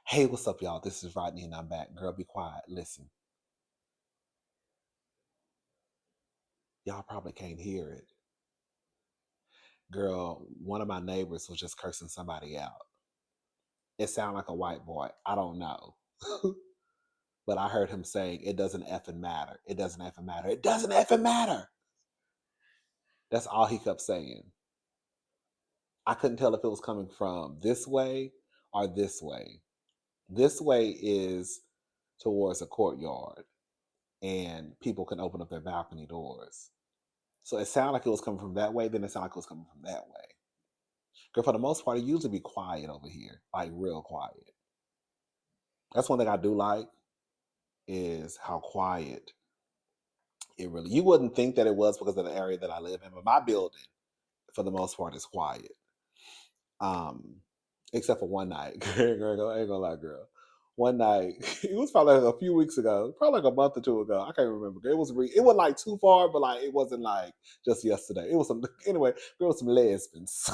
Hey, what's up, y'all? This is Rodney, and I'm back. Girl, be quiet. Listen, y'all probably can't hear it. Girl, one of my neighbors was just cursing somebody out. It sounded like a white boy. I don't know. But I heard him saying, it doesn't effing matter. It doesn't effing matter. It doesn't effing matter. That's all he kept saying. I couldn't tell if it was coming from this way or this way. This way is towards a courtyard, and people can open up their balcony doors. So it sounded like it was coming from that way, then it sounded like it was coming from that way. Girl, for the most part, it usually be quiet over here, like real quiet. That's one thing I do like is how quiet it really. You wouldn't think that it was because of the area that I live in, but my building, for the most part, is quiet. Um, except for one night. Girl, I ain't gonna lie, girl. One night, it was probably like a few weeks ago, probably like a month or two ago. I can't remember. It was it wasn't like too far, but like it wasn't like just yesterday. It was some anyway. There was some lesbians.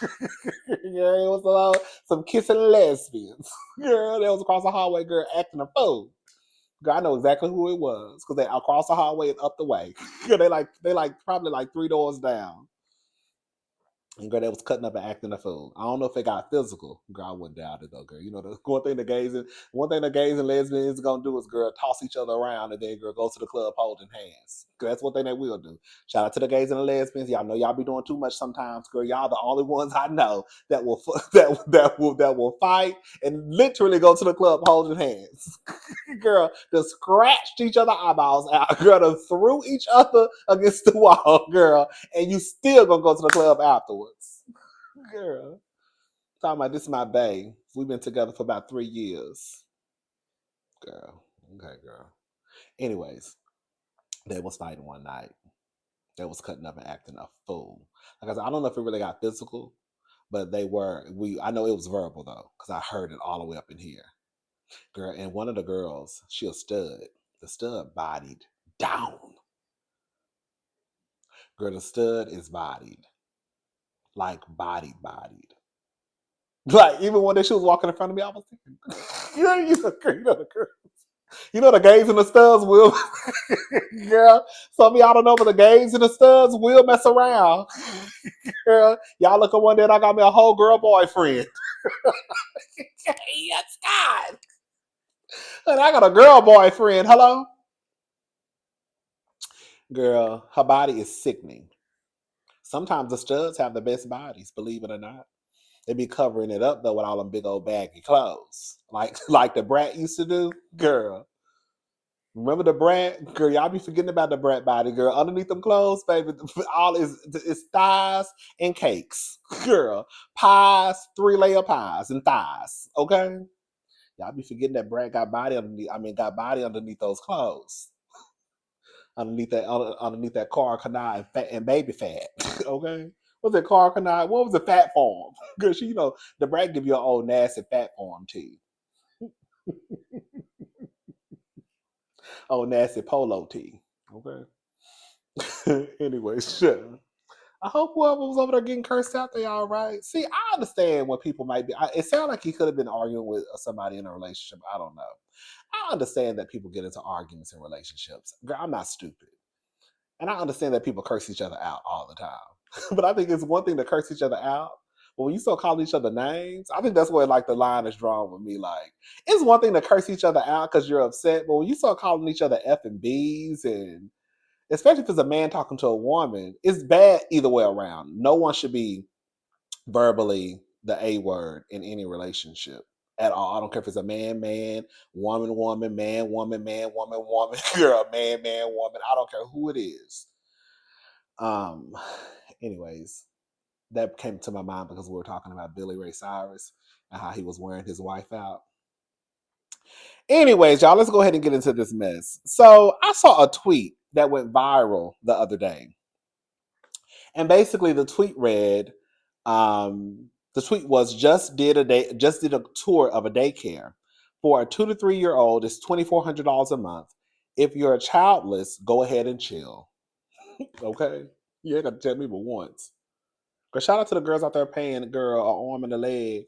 Girl, it was some kissing lesbians. Girl, they was across the hallway. Girl, acting a fool. Girl, I know exactly who it was because they across the hallway and up the way. Girl, they probably like three doors down. And girl, they was cutting up and acting a fool. I don't know if it got physical. Girl, I wouldn't doubt it though, girl. You know, the one thing the gays and lesbians gonna do is girl toss each other around and then girl go to the club holding hands. Girl, that's one thing they will do. Shout out to the gays and the lesbians. Y'all know y'all be doing too much sometimes, girl. Y'all the only ones I know that will that will fight and literally go to the club holding hands. Girl, to scratched each other eyeballs out. Girl, to threw each other against the wall, girl, and you still gonna go to the club afterwards. Girl. Talking about this is my bae. We've been together for about 3 years. Girl. Okay, girl. Anyways, they was fighting one night. They was cutting up and acting a fool. Like I said, I don't know if it really got physical, but they were. I know it was verbal though, because I heard it all the way up in here. Girl, and one of the girls, she a stud. The stud bodied down. Girl, the stud is bodied. Like bodied. Like even when she was walking in front of me, I was thinking, you know the gays and the studs will, girl. Some of y'all don't know, but the gays and the studs will mess around, girl. Y'all look at one day and I got me a whole girl boyfriend. Yes, God. And I got a girl boyfriend. Hello, girl. Her body is sickening. Sometimes the studs have the best bodies, believe it or not. They be covering it up though with all them big old baggy clothes, like the brat used to do, girl. Remember the brat, girl? Y'all be forgetting about the brat body, girl. Underneath them clothes, baby, all is thighs and cakes, girl. Pies, 3-layer pies and thighs. Okay, y'all be forgetting that brat got body underneath. I mean, got body underneath those clothes, underneath that car canal and fat and baby fat. Okay, what's it car canal? What was the fat form? Girl, the brat give you an old nasty fat form too. Old nasty polo tee. Okay. Anyway, sure. I hope whoever was over there getting cursed out, they all right. See, I understand what people might be. It sounded like he could have been arguing with somebody in a relationship. I don't know. I understand that people get into arguments in relationships. Girl, I'm not stupid. And I understand that people curse each other out all the time. But I think it's one thing to curse each other out. But when you start calling each other names, I think that's where like the line is drawn with me. Like, it's one thing to curse each other out because you're upset. But when you start calling each other F and B's and especially if it's a man talking to a woman, it's bad either way around. No one should be verbally the A word in any relationship at all. I don't care if it's a man, woman, man, woman, girl, man, woman. I don't care who it is. Um, anyways, that came to my mind because we were talking about Billy Ray Cyrus and how he was wearing his wife out. Anyways, y'all, let's go ahead and get into this mess. So I saw a tweet that went viral the other day. And basically the tweet read, the tweet was just did a tour of a daycare. For a 2 to 3 year old, it's $2,400 a month. If you're childless, go ahead and chill. Okay? You ain't got to tell me but once. But shout out to the girls out there paying a girl an arm and a leg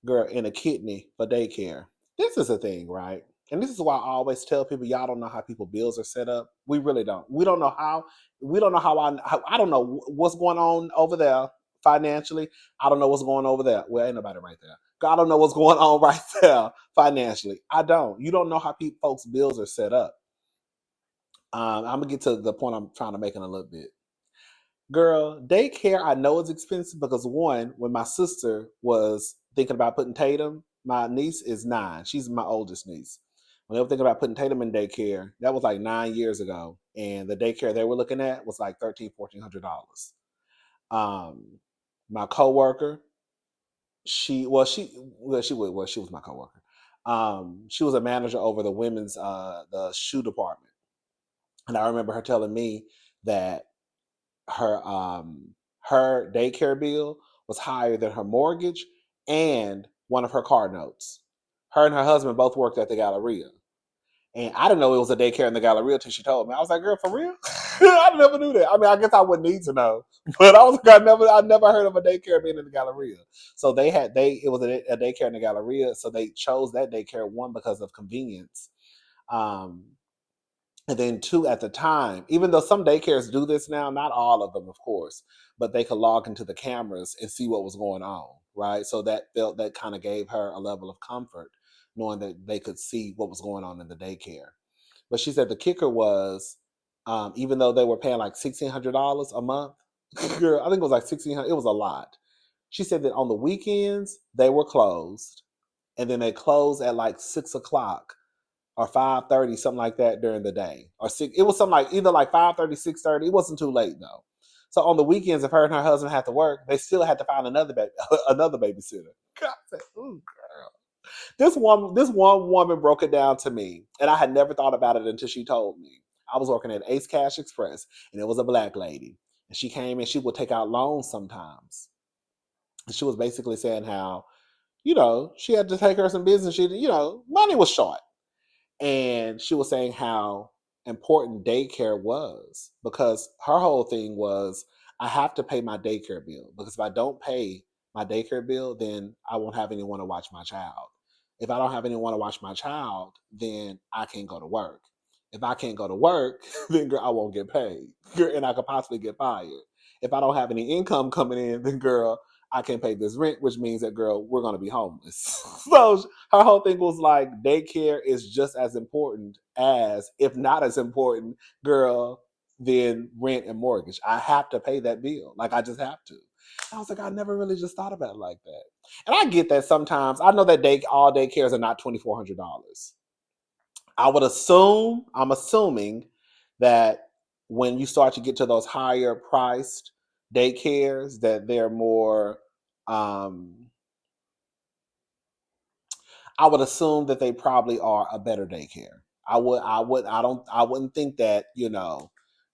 girl, and a kidney for daycare. This is a thing, right? And this is why I always tell people, y'all don't know how people bills are set up. We really don't. We don't know how. We don't know how I don't know what's going on over there financially. I don't know what's going on over there. Well, ain't nobody right there. I don't know what's going on right there financially. I don't. You don't know how people folks' bills are set up. I'm gonna get to the point I'm trying to make in a little bit. Girl, daycare I know is expensive because one, when my sister was thinking about putting Tatum, my niece is 9. She's my oldest niece. When they were thinking about putting Tatum in daycare, that was like 9 years ago. And the daycare they were looking at was like $1,300, $1,400. My coworker, she was my coworker. She was a manager over the women's the shoe department. And I remember her telling me that her her daycare bill was higher than her mortgage and one of her car notes. Her and her husband both worked at the Galleria. And I didn't know it was a daycare in the Galleria until she told me. I was like, girl, for real? I never knew that. I mean, I guess I wouldn't need to know. But I was like, I never heard of a daycare being in the Galleria. So it was a daycare in the Galleria. So they chose that daycare, one, because of convenience. Um, and then two, at the time, even though some daycares do this now, not all of them, of course, but they could log into the cameras and see what was going on, right? So that kind of gave her a level of comfort, knowing that they could see what was going on in the daycare. But she said the kicker was, even though they were paying like $1,600 a month, girl, I think it was like 1,600. It was a lot. She said that on the weekends they were closed, and then they closed at like 6 o'clock or 5:30, something like that during the day. Or six, it was something like either like 5:30, 6:30. It wasn't too late though. So on the weekends, if her and her husband had to work, they still had to find another babysitter. God, I said, ooh, girl. This one woman broke it down to me, and I had never thought about it until she told me. I was working at Ace Cash Express, and it was a black lady, and she came and she would take out loans sometimes. And she was basically saying how, she had to take her some business. Money was short, and she was saying how important daycare was, because her whole thing was, I have to pay my daycare bill, because if I don't pay my daycare bill, then I won't have anyone to watch my child. If I don't have anyone to watch my child, then I can't go to work. If I can't go to work, then girl, I won't get paid, and I could possibly get fired. If I don't have any income coming in, then girl, I can't pay this rent, which means that girl, we're gonna be homeless. So her whole thing was like, daycare is just as important as, if not as important, girl, than rent and mortgage. I have to pay that bill. Like, I just have to. I was like, I never really just thought about it like that. And I get that sometimes. I know that all daycares are not $2,400. I'm assuming that when you start to get to those higher priced daycares, that they're more, um, I would assume that they probably are a better daycare. I wouldn't think that,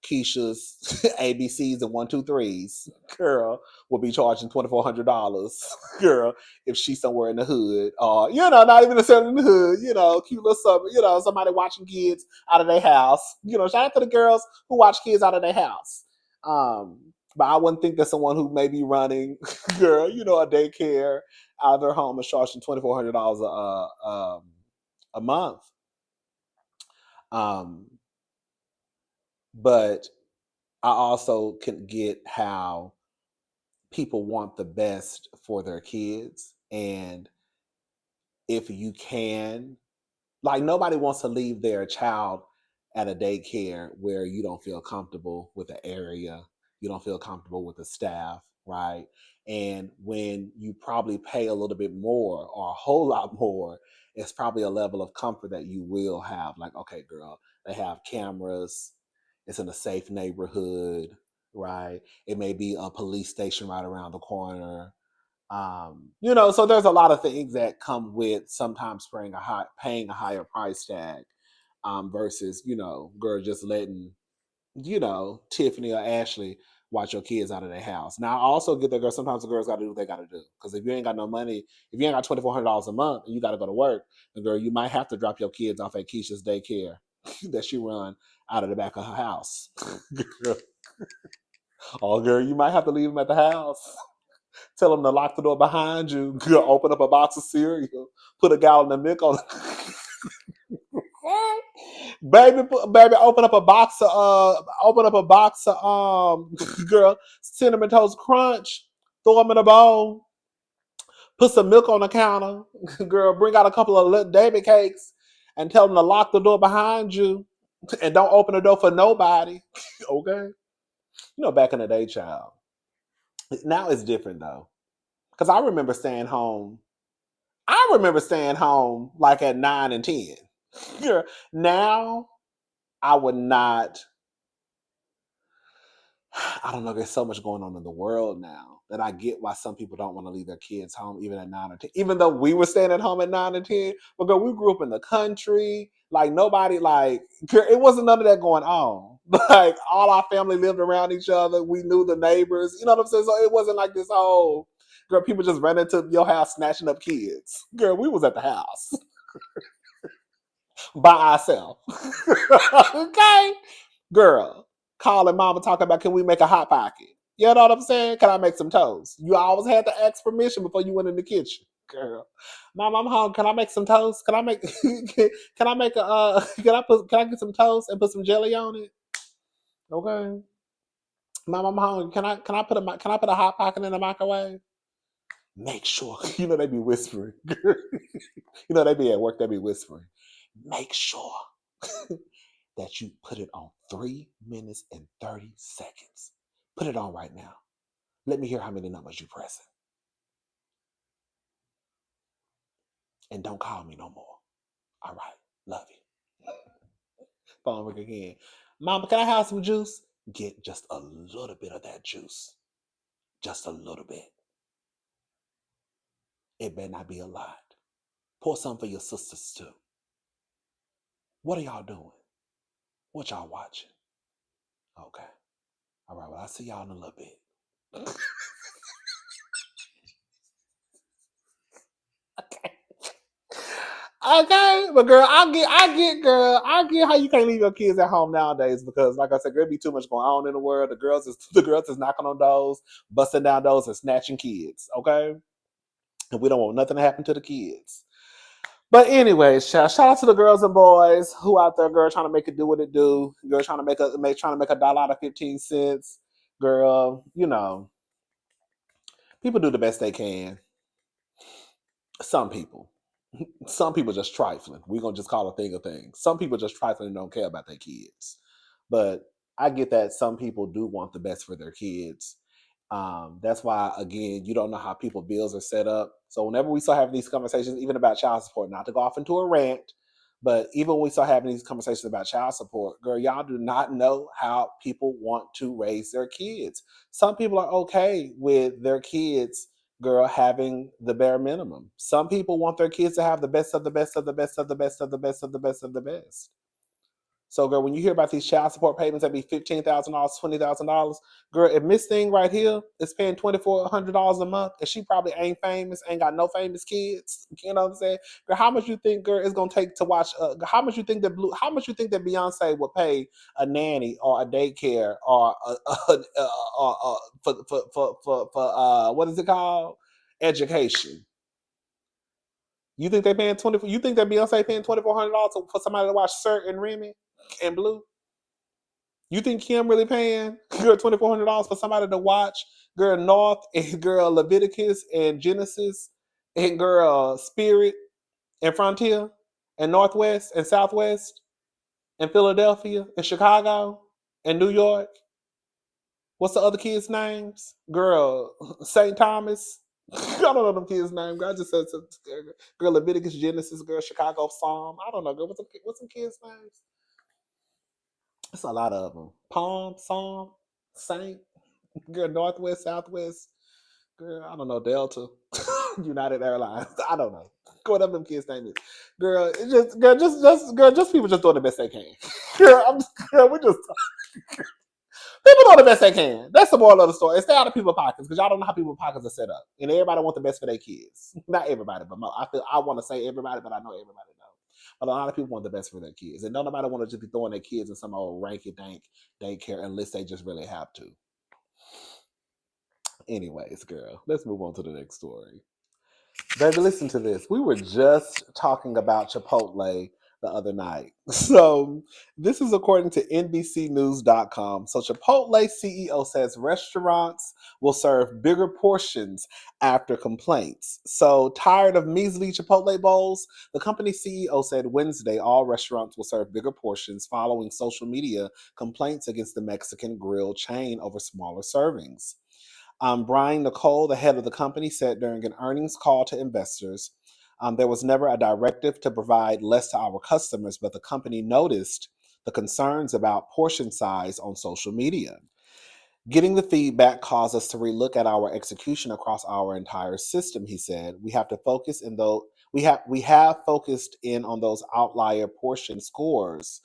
Keisha's ABCs and 1, 2, 3s, girl, will be charging $2,400, girl, if she's somewhere in the hood, or, not even necessarily in the hood, cute little summer, somebody watching kids out of their house. Shout out to the girls who watch kids out of their house. But I wouldn't think that someone who may be running, girl, a daycare out of their home is charging $2,400 a month. Um, but I also can get how people want the best for their kids, and if you can, like, nobody wants to leave their child at a daycare where you don't feel comfortable with the area, you don't feel comfortable with the staff, right? And when you probably pay a little bit more or a whole lot more, it's probably a level of comfort that you will have. Like, okay, girl, they have cameras, it's in a safe neighborhood, right? It may be a police station right around the corner. So there's a lot of things that come with sometimes paying a higher price tag, versus, girl, just letting, Tiffany or Ashley watch your kids out of their house. Now I also get that, girl, sometimes the girls gotta do what they gotta do. Because if you ain't got no money, if you ain't got $2,400 a month and you gotta go to work, then girl, you might have to drop your kids off at Keisha's daycare that she run out of the back of her house. Girl. Oh, girl, you might have to leave them at the house. Tell them to lock the door behind you. Girl, open up a box of cereal. Put a gallon of milk on. Baby, open up a box of girl, cinnamon toast crunch. Throw them in a bowl. Put some milk on the counter. Girl, bring out a couple of little baby cakes and tell them to lock the door behind you and don't open the door for nobody. Okay? Back in the day, child. Now it's different though. Because I remember staying home. Like at 9 and 10. Girl, now I would not. I don't know. There's so much going on in the world now that I get why some people don't want to leave their kids home even at 9 or 10. Even though we were staying at home at 9 and 10, but girl, we grew up in the country. Like nobody, girl, it wasn't none of that going on. Like all our family lived around each other. We knew the neighbors. You know what I'm saying? So it wasn't like this whole girl. People just ran into your house snatching up kids. Girl, we was at the house by ourselves. Okay, girl, calling mama talking about, can we make a hot pocket? You know what I'm saying? Can I make some toast? You always had to ask permission before you went in the kitchen. Girl, mom, I'm home. Can I make some toast? Can I make? Can I make a? Can I get some toast and put some jelly on it? Okay, mom, I'm home. Can I put a hot pocket in the microwave? Make sure. They be whispering. They be at work. They be whispering. Make sure that you put it on 3 minutes and 30 seconds. Put it on right now. Let me hear how many numbers you pressing. And don't call me no more. All right. Love you. Phone ring again. Mama, can I have some juice? Get just a little bit of that juice. Just a little bit. It better not be a lot. Pour some for your sisters too. What are y'all doing? What y'all watching? Okay. All right. Well, I'll see y'all in a little bit. Okay. Okay, but girl, I get how you can't leave your kids at home nowadays because, like I said, there'd be too much going on in the world. The girls is knocking on doors, busting down doors, and snatching kids. Okay, and we don't want nothing to happen to the kids. But anyways, shout out to the girls and boys who out there, girl, trying to make it do what it do. Girl, trying to make a dollar out of 15 cents. Girl, people do the best they can. Some people. Some people just trifling. We're gonna just call a thing a thing. Some people just trifling and don't care about their kids. But I get that some people do want the best for their kids. That's why, again, you don't know how people bills are set up. So whenever we start having these conversations, even about child support, not to go off into a rant, but even when we start having these conversations about child support, girl, y'all do not know how people want to raise their kids. Some people are okay with their kids, girl, having the bare minimum. Some people want their kids to have the best of the best of the best of the best of the best of the best of the best. So, girl, when you hear about these child support payments that be $15,000, $20,000, girl, if Miss Thing right here is paying $2,400 a month, and she probably ain't famous, ain't got no famous kids, you know what I'm saying? Girl, how much you think, girl, it's gonna take to watch? How much you think that Beyonce would pay a nanny or a daycare or for what is it called? Education. You think they paying 20? You think that Beyonce paying $2,400 for somebody to watch Sir and Remy and Blue? You think Kim really paying girl $2,400 for somebody to watch girl North and girl Leviticus and Genesis and girl Spirit and Frontier and Northwest and Southwest and Philadelphia and Chicago and New York? What's the other kids' names? Girl St. Thomas. I don't know them kids' names. Girl, I just said girl Leviticus, Genesis, girl Chicago Psalm. I don't know. Girl, what's some kids' names? It's a lot of them. Palm, Psalm, Saint, girl, Northwest, Southwest, girl, I don't know, Delta, United Airlines. I don't know. Whatever them kids' name is. Girl, it's just people just doing the best they can. Girl, we just people doing the best they can. That's the moral of the story. And stay out of people's pockets because y'all don't know how people's pockets are set up. And everybody want the best for their kids. Not everybody, but I want to say everybody, but I know everybody knows. But a lot of people want the best for their kids. And no nobody want to just be throwing their kids in some old ranky dank daycare unless they just really have to. Anyways, girl, let's move on to the next story. Baby, listen to this. We were just talking about Chipotle the other night. So, this is according to NBCnews.com. So, Chipotle CEO says restaurants will serve bigger portions after complaints. So, tired of measly Chipotle bowls? The company CEO said Wednesday all restaurants will serve bigger portions following social media complaints against the Mexican grill chain over smaller servings. Brian Nicole, the head of the company, said during an earnings call to investors, there was never a directive to provide less to our customers, but the company noticed the concerns about portion size on social media. Getting the feedback caused us to relook at our execution across our entire system, he said. We have to focus in though we have focused in on those outlier portion scores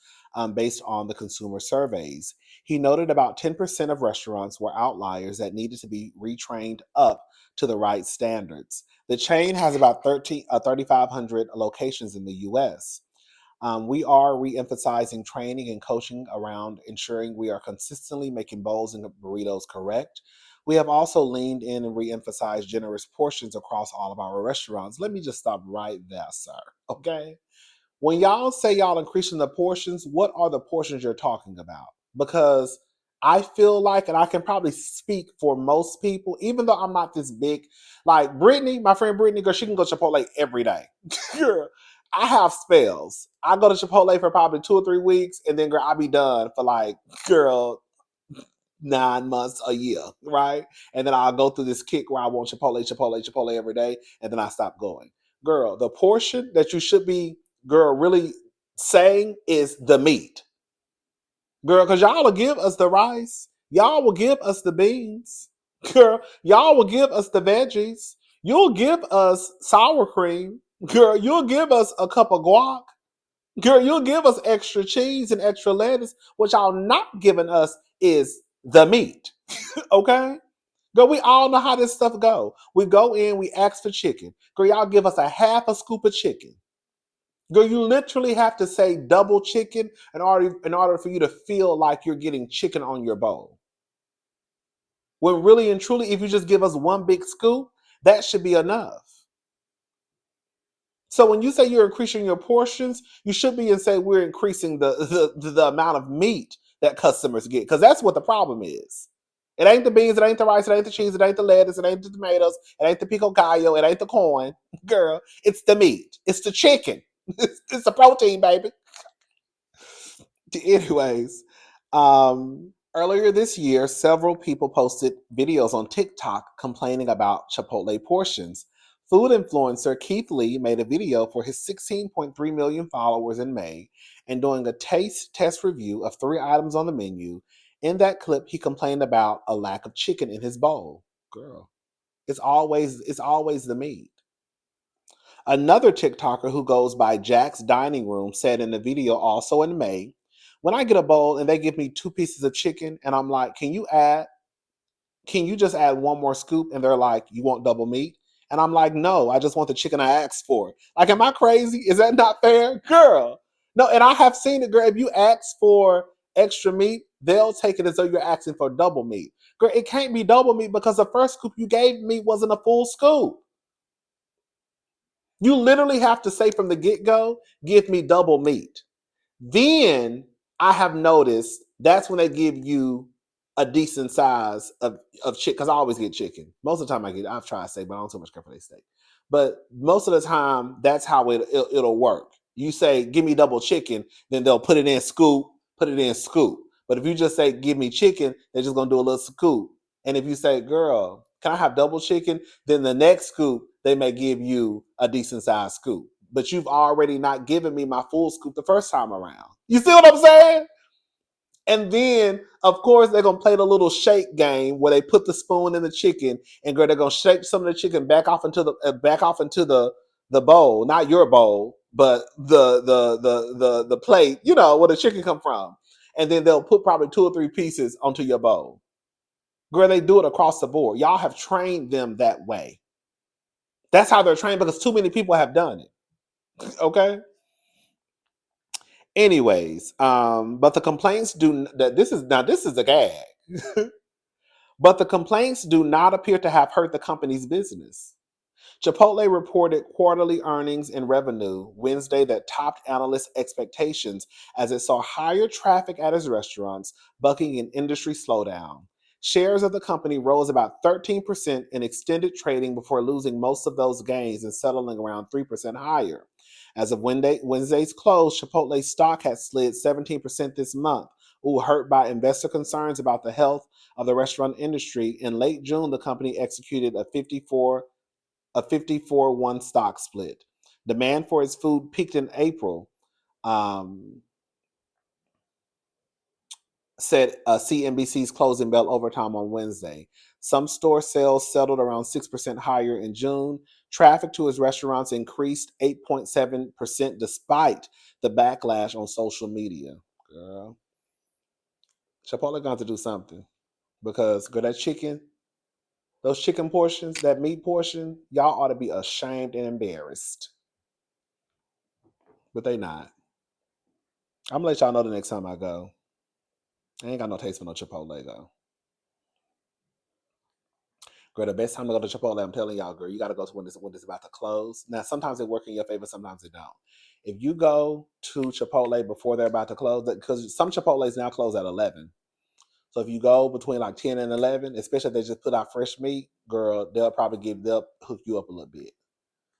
based on the consumer surveys. He noted about 10% of restaurants were outliers that needed to be retrained up to the right standards. The chain has about 3,500 locations in the US. We are re-emphasizing training and coaching around ensuring we are consistently making bowls and burritos correct. We have also leaned in and re-emphasized generous portions across all of our restaurants. Let me just stop right there, sir. Okay? When y'all say y'all increasing the portions, what are the portions you're talking about? Because I feel like, and I can probably speak for most people, even though I'm not this big, like Brittany, my friend Brittany, girl, she can go to Chipotle every day. Girl, I have spells. I go to Chipotle for probably 2 or 3 weeks, and then girl, I'll be done for like, girl, 9 months, a year, right? And then I'll go through this kick where I want Chipotle, Chipotle, Chipotle every day, and then I stop going. Girl, the portion that you should be, girl, really saying is the meat. Girl, because y'all will give us the rice. Y'all will give us the beans. Girl, y'all will give us the veggies. You'll give us sour cream. Girl, you'll give us a cup of guac. Girl, you'll give us extra cheese and extra lettuce. What y'all not giving us is the meat. Okay? Girl, we all know how this stuff go. We go in, we ask for chicken. Girl, y'all give us a half a scoop of chicken. Girl, you literally have to say double chicken in order for you to feel like you're getting chicken on your bowl. When really and truly, if you just give us one big scoop, that should be enough. So when you say you're increasing your portions, you should be and say we're increasing the amount of meat that customers get, because that's what the problem is. It ain't the beans, it ain't the rice, it ain't the cheese, it ain't the lettuce, it ain't the tomatoes, it ain't the pico gallo, it ain't the corn. Girl, it's the meat. It's the chicken. It's the protein, baby. Anyways, earlier this year, several people posted videos on TikTok complaining about Chipotle portions. Food influencer Keith Lee made a video for his 16.3 million followers in May and doing a taste test review of 3 items on the menu. In that clip, he complained about a lack of chicken in his bowl. Girl, it's always the meat. Another TikToker who goes by Jack's Dining Room said in the video also in May, when I get a bowl and they give me 2 pieces of chicken and I'm like, can you just add one more scoop? And they're like, you want double meat? And I'm like, no, I just want the chicken I asked for. Like, am I crazy? Is that not fair? Girl. No, and I have seen it, girl. If you ask for extra meat, they'll take it as though you're asking for double meat. Girl, it can't be double meat because the first scoop you gave me wasn't a full scoop. You literally have to say from the get go, give me double meat. Then I have noticed that's when they give you a decent size of chicken. Because I always get chicken. Most of the time I've tried steak, but I don't so much care for their steak. But most of the time, that's how it'll work. You say, give me double chicken, then they'll put it in scoop, put it in scoop. But if you just say, give me chicken, they're just gonna do a little scoop. And if you say, girl, can I have double chicken? Then the next scoop, they may give you a decent sized scoop. But you've already not given me my full scoop the first time around. You see what I'm saying? And then, of course, they're gonna play the little shake game where they put the spoon in the chicken, and girl, they're gonna shake some of the chicken back off into the bowl, not your bowl, but the plate, where the chicken come from. And then they'll put probably 2 or 3 pieces onto your bowl. Girl, they do it across the board. Y'all have trained them that way. That's how they're trained because too many people have done it. Okay. Anyways, but the complaints do that. This is a gag. But the complaints do not appear to have hurt the company's business. Chipotle reported quarterly earnings and revenue Wednesday that topped analysts' expectations as it saw higher traffic at its restaurants, bucking an industry slowdown. Shares of the company rose about 13% in extended trading before losing most of those gains and settling around 3% higher. As of Wednesday's close, Chipotle's stock had slid 17% this month, hurt by investor concerns about the health of the restaurant industry. In late June, the company executed a 54-1 stock split. Demand for its food peaked in April, um, said CNBC's closing bell overtime on Wednesday. Some store sales settled around 6% higher in June. Traffic to its restaurants increased 8.7% despite the backlash on social media. Girl, Chipotle got to do something because, girl, those chicken portions, that meat portion, y'all ought to be ashamed and embarrassed. But they not. I'm gonna let y'all know the next time I go. I ain't got no taste for no Chipotle though. Girl, the best time to go to Chipotle, I'm telling y'all, girl, you gotta go to when it's about to close. Now, sometimes they work in your favor, sometimes they don't. If you go to Chipotle before they're about to close, because some Chipotles now close at 11. So if you go between like 10 and 11, especially if they just put out fresh meat, girl, they'll hook you up a little bit.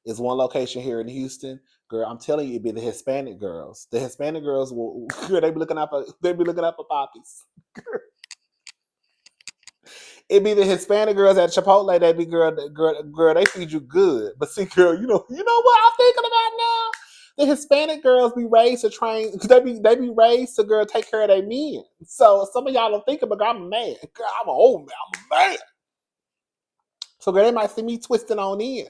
It's one location here in Houston, girl. I'm telling you, it'd be the Hispanic girls. The Hispanic girls will, girl, they be looking out for poppies. It be the Hispanic girls at Chipotle. They be girl. They feed you good. But see, girl, you know what I'm thinking about now. The Hispanic girls be raised to train. They be raised to girl take care of their men. So some of y'all don't think about. I'm a man. Girl, I'm an old man. I'm a man. So girl, they might see me twisting on in.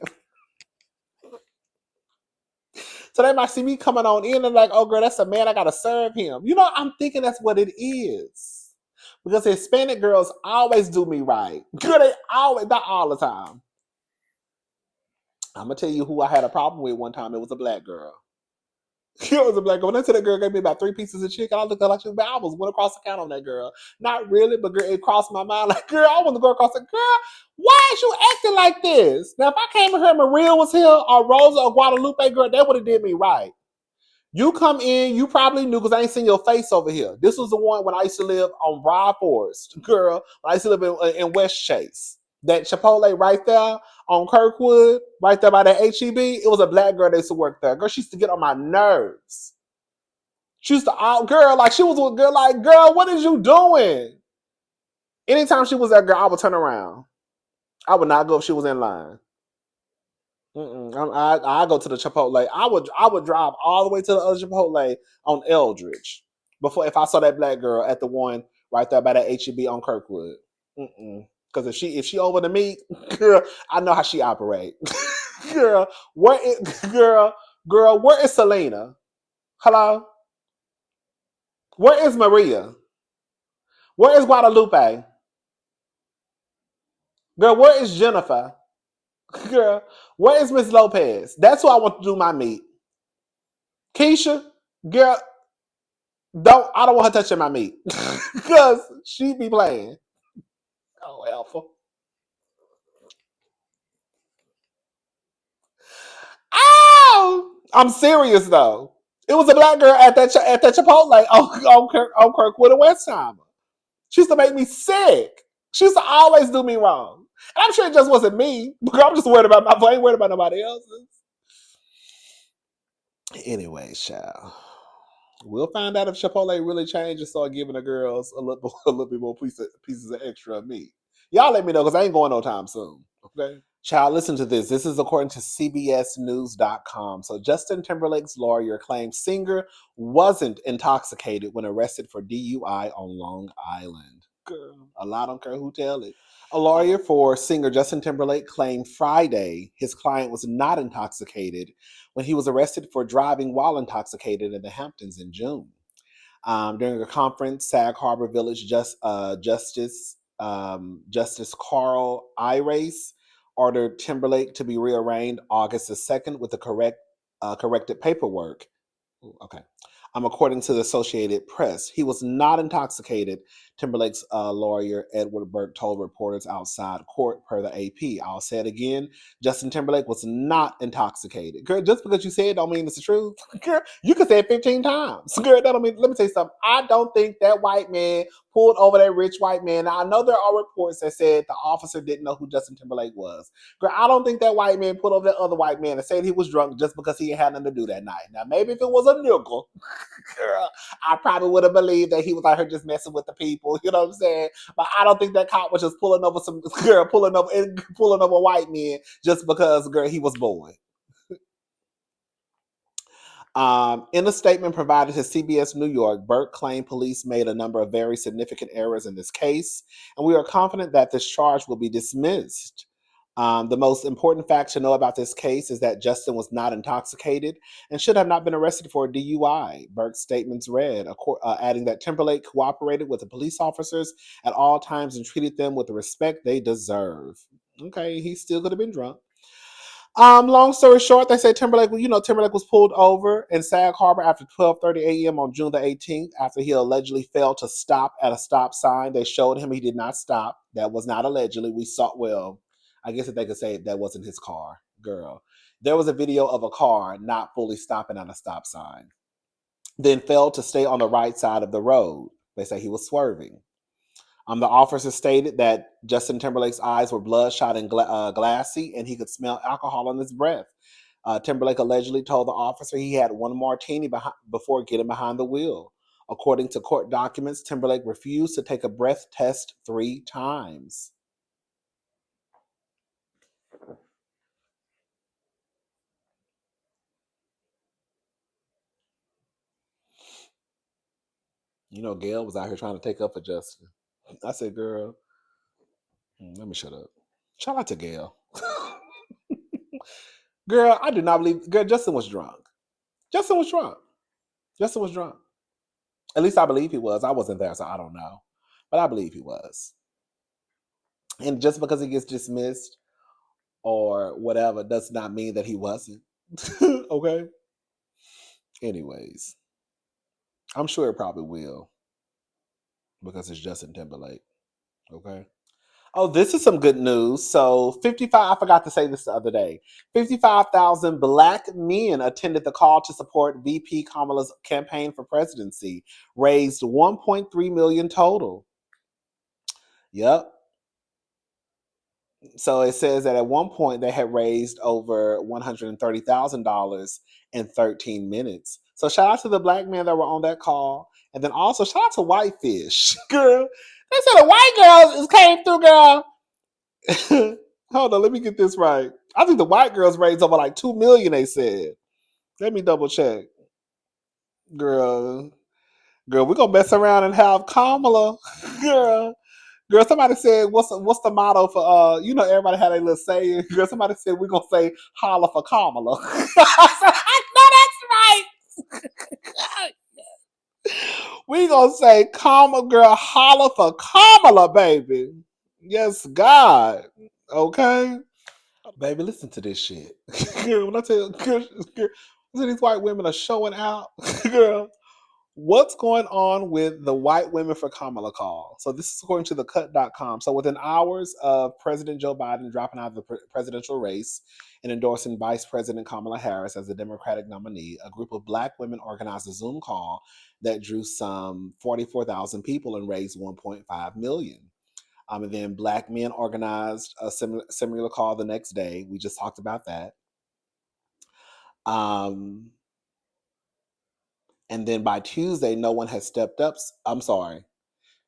So they might see me coming on in and like, oh girl, that's a man. I gotta serve him. I'm thinking that's what it is. Because Hispanic girls always do me right. Girl, they always, not all the time. I'm gonna tell you who I had a problem with one time. It was a black girl. It was a black girl. When I said that girl gave me about 3 pieces of chicken, I looked at her like she was bad. I almost went across the counter on that girl. Not really, but girl, it crossed my mind. Like, girl, I want to go across the girl. Why is you acting like this? Now, if I came in here, Maria was here, or Rosa or Guadalupe, girl, that would have did me right. You come in, you probably knew because I ain't seen your face over here. This was the one when I used to live on Broad Forest, girl. When I used to live in West Chase. That Chipotle right there on Kirkwood, right there by the HEB, it was a black girl that used to work there. Girl, she used to get on my nerves. She used to out girl, like she was a girl, like, girl, what is you doing? Anytime she was that girl, I would turn around. I would not go if she was in line. I go to the Chipotle. I would drive all the way to the other Chipotle on Eldridge before if I saw that black girl at the one right there by that HEB on Kirkwood. Because if she over the meat, girl, I know how she operate. girl, where is Selena? Hello, where is Maria? Where is Guadalupe? Girl, where is Jennifer? Girl, where is Miss Lopez? That's who I want to do my meat. Keisha, girl, I don't want her touching my meat because she be playing. Oh, Alpha. Oh, I'm serious though. It was a black girl at that Chipotle on Kirkwood and Westheimer. She used to make me sick. She used to always do me wrong. And I'm sure it just wasn't me. I'm just worried about I ain't worried about nobody else's. Anyway, child. We'll find out if Chipotle really changed and start giving the girls a little bit more pieces of extra meat. Y'all let me know because I ain't going no time soon. Okay? Child, listen to this. This is according to CBSNews.com. So Justin Timberlake's lawyer claims singer wasn't intoxicated when arrested for DUI on Long Island. Girl, a lot don't care who tell it. A lawyer for singer Justin Timberlake claimed Friday his client was not intoxicated when he was arrested for driving while intoxicated in the Hamptons in June. During a conference, Sag Harbor Village Justice Carl Irace ordered Timberlake to be rearraigned August the 2nd with the corrected paperwork. Okay. according to the Associated Press. He was not intoxicated, Timberlake's lawyer Edward Burke told reporters outside court per the AP. I'll say it again. Justin Timberlake was not intoxicated. Girl, just because you say it don't mean it's the truth. Girl, you can say it 15 times. Girl, that don't mean, let me tell you something. I don't think that white man pulled over that rich white man. Now, I know there are reports that said the officer didn't know who Justin Timberlake was. Girl, I don't think that white man pulled over that other white man and said he was drunk just because he had nothing to do that night. Now, maybe if it was a nigga, girl, I probably would have believed that he was out here just messing with the people. You know what I'm saying? But I don't think that cop was just pulling over some girl, pulling over white men just because, girl, he was bored. In a statement provided to CBS New York, Burke claimed police made a number of very significant errors in this case, and we are confident that this charge will be dismissed. The most important fact to know about this case is that Justin was not intoxicated and should have not been arrested for a DUI. Burke's statements read, adding that Timberlake cooperated with the police officers at all times and treated them with the respect they deserve. Okay, he still could have been drunk. Long story short, they say Timberlake was pulled over in Sag Harbor after 12:30 a.m. on June the 18th after he allegedly failed to stop at a stop sign. They showed him he did not stop. That was not allegedly. We saw, well, I guess if they could say that wasn't his car, girl. There was a video of a car not fully stopping at a stop sign. Then failed to stay on the right side of the road. They say he was swerving. The officer stated that Justin Timberlake's eyes were bloodshot and glassy, and he could smell alcohol on his breath. Timberlake allegedly told the officer he had one martini before getting behind the wheel. According to court documents, Timberlake refused to take a breath test 3 times. You know, Gail was out here trying to take up for Justin. I said, girl, let me shut up. Shout out to Gail. Girl, I do not believe, girl, Justin was drunk. Justin was drunk. Justin was drunk. At least I believe he was. I wasn't there, so I don't know. But I believe he was. And just because he gets dismissed or whatever does not mean that he wasn't. Okay? Anyways, I'm sure it probably will because it's Justin Timberlake. Okay? Oh, this is some good news. So, 55, I forgot to say this the other day. 55,000 Black men attended the call to support VP Kamala's campaign for presidency, raised 1.3 million total. Yep. So it says that at one point they had raised over $130,000 in 13 minutes. So shout out to the Black men that were on that call. And then also shout out to Whitefish. Girl, they said the white girls came through, girl. Hold on, let me get this right. I think the white girls raised over like 2 million, they said. Let me double check. Girl, we're gonna mess around and have Kamala. Girl. Girl, somebody said, what's the motto for everybody had a little saying. Girl, somebody said we're gonna say holla for Kamala. I know that's right. We gonna say Kamala, girl, holla for Kamala, baby. Yes, God. Okay. Baby, listen to this shit. Girl, when I tell you, girl, these white women are showing out. Girl, what's going on with the white women for Kamala call? So this is according to thecut.com. So within hours of President Joe Biden dropping out of the presidential race and endorsing Vice President Kamala Harris as the Democratic nominee, a group of Black women organized a Zoom call that drew some 44,000 people and raised 1.5 million. And then Black men organized a similar call the next day. We just talked about that. And then by Tuesday, no one has stepped up. I'm sorry.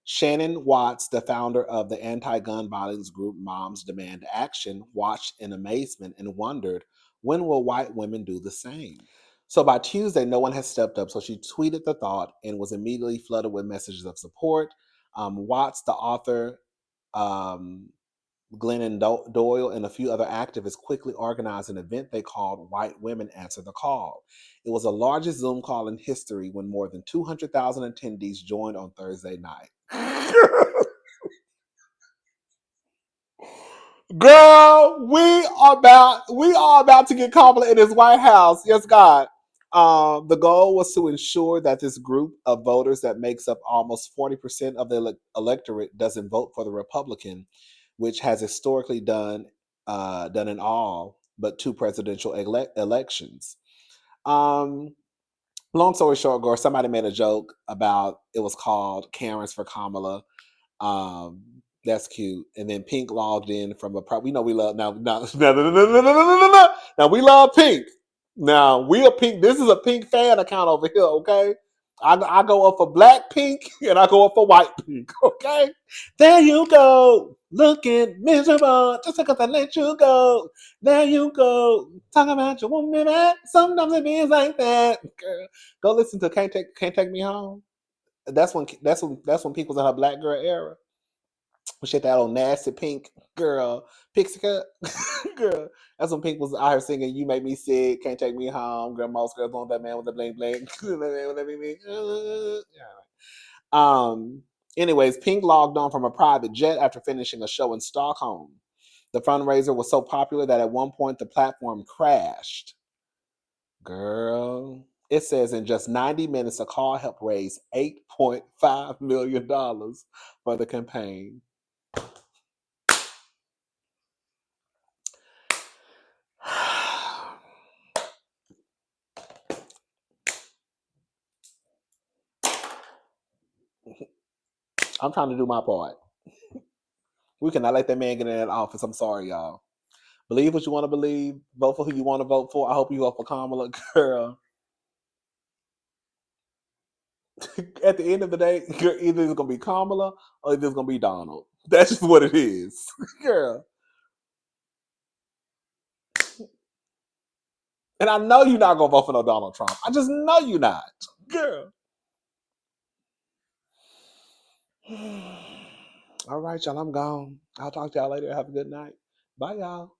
Shannon Watts, the founder of the anti-gun violence group Moms Demand Action, watched in amazement and wondered, when will white women do the same? So by Tuesday, no one has stepped up. So she tweeted the thought and was immediately flooded with messages of support. Watts, the author, Glennon Doyle, and a few other activists quickly organized an event they called White Women Answer the Call. It was the largest Zoom call in history when more than 200,000 attendees joined on Thursday night. Girl, we are about to get Kamala in his White House. Yes, God. The goal was to ensure that this group of voters that makes up almost 40% of the electorate doesn't vote for the Republican, which has historically done in all but two presidential elections. Um, Long story short, Gore, somebody made a joke about it was called Karens for Kamala. Um, that's cute. And then Pink logged in from we know we love now we love Pink. Now we a Pink. This is a Pink fan account over here, okay? I go up for black Pink and I go up for white Pink, okay? There you go, looking miserable just because I let you go. There you go, talk about you want me back. Sometimes it means like that. Girl, go listen to Can't Take Me Home. That's when Pink was in her black girl era. She had that old nasty Pink girl, Pixie Cut girl. That's when Pink was out here singing "You Make Me Sick," "Can't Take Me Home." Girl, most girls want that man with the bling bling. um. Anyways, Pink logged on from a private jet after finishing a show in Stockholm. The fundraiser was so popular that at one point the platform crashed. Girl, it says in just 90 minutes, a call helped raise $8.5 million for the campaign. I'm trying to do my part. We cannot let that man get in that office. I'm sorry, y'all. Believe what you want to believe. Vote for who you want to vote for. I hope you vote for Kamala. Girl, at the end of the day, either it's going to be Kamala or it's going to be Donald. That's just what it is. Girl. And I know you're not going to vote for no Donald Trump. I just know you're not. Girl. All right, y'all. I'm gone. I'll talk to y'all later. Have a good night. Bye, y'all.